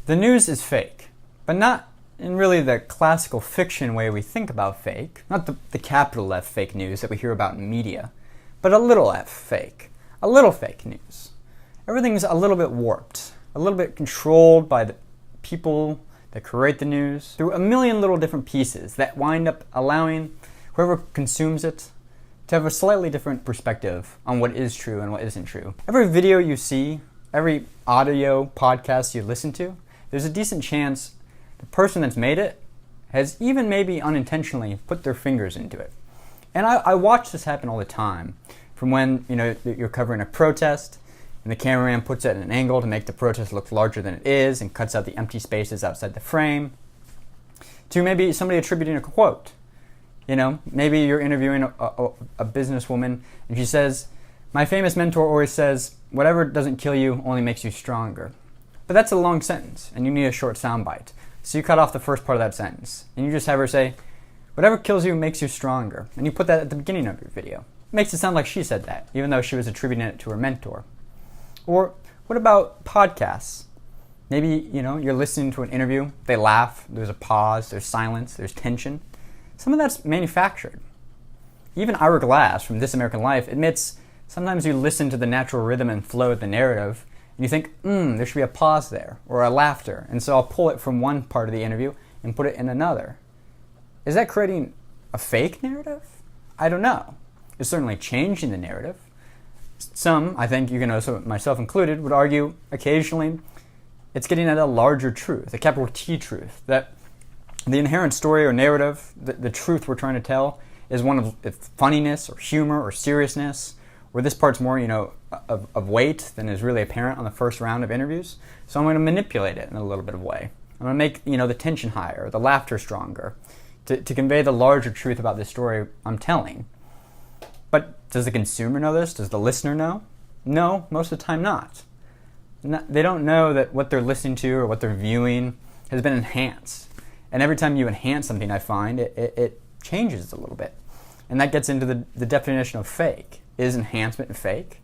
The news is fake, but not in really the classical fiction way we think about fake, not the capital F fake news that we hear about in media, but a little f fake, a little fake news. Everything's a little bit warped, a little bit controlled by the people that create the news through a million little different pieces that wind up allowing whoever consumes it to have a slightly different perspective on what is true and what isn't true. Every video you see, every audio podcast you listen to, there's a decent chance the person that's made it has even maybe unintentionally put their fingers into it. And I watch this happen all the time, from when you're covering a protest and the cameraman puts it at an angle to make the protest look larger than it is and cuts out the empty spaces outside the frame, to maybe somebody attributing a quote. Maybe you're interviewing a businesswoman and she says, "My famous mentor always says, whatever doesn't kill you only makes you stronger." But that's a long sentence and you need a short soundbite. So you cut off the first part of that sentence and you just have her say, "Whatever kills you makes you stronger." And you put that at the beginning of your video. It makes it sound like she said that, even though she was attributing it to her mentor. Or what about podcasts? Maybe, you're listening to an interview, they laugh, there's a pause, there's silence, there's tension. Some of that's manufactured. Even Ira Glass from This American Life admits sometimes you listen to the natural rhythm and flow of the narrative and you think, there should be a pause there, or a laughter, and so I'll pull it from one part of the interview and put it in another. Is that creating a fake narrative? I don't know. It's certainly changing the narrative. Some, I think you can also, myself included, would argue occasionally it's getting at a larger truth, a capital T truth, that the inherent story or narrative, the truth we're trying to tell, is one of funniness or humor or seriousness, where this part's more, of weight than is really apparent on the first round of interviews. So I'm going to manipulate it in a little bit of a way. I'm going to make, the tension higher, the laughter stronger, to convey the larger truth about this story I'm telling. But does the consumer know this? Does the listener know? No, most of the time not. They don't know that what they're listening to or what they're viewing has been enhanced. And every time you enhance something, I find, it changes a little bit. And that gets into the definition of fake. Is enhancement fake?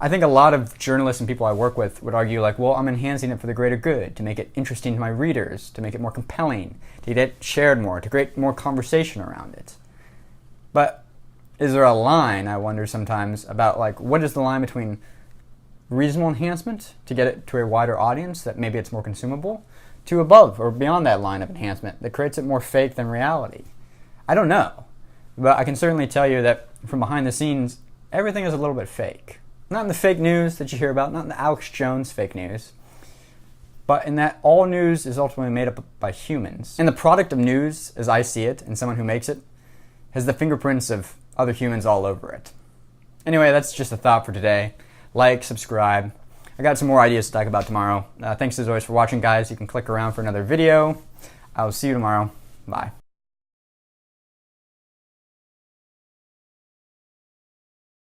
I think a lot of journalists and people I work with would argue I'm enhancing it for the greater good, to make it interesting to my readers, to make it more compelling, to get it shared more, to create more conversation around it. But is there a line, I wonder sometimes, about what is the line between reasonable enhancement to get it to a wider audience that maybe it's more consumable, to above or beyond that line of enhancement that creates it more fake than reality? I don't know. But I can certainly tell you that from behind the scenes, everything is a little bit fake. Not in the fake news that you hear about, not in the Alex Jones fake news, but in that all news is ultimately made up by humans. And the product of news, as I see it, and someone who makes it, has the fingerprints of other humans all over it. Anyway, that's just a thought for today. Like, subscribe. I got some more ideas to talk about tomorrow. Thanks as always for watching, guys. You can click around for another video. I will see you tomorrow. Bye.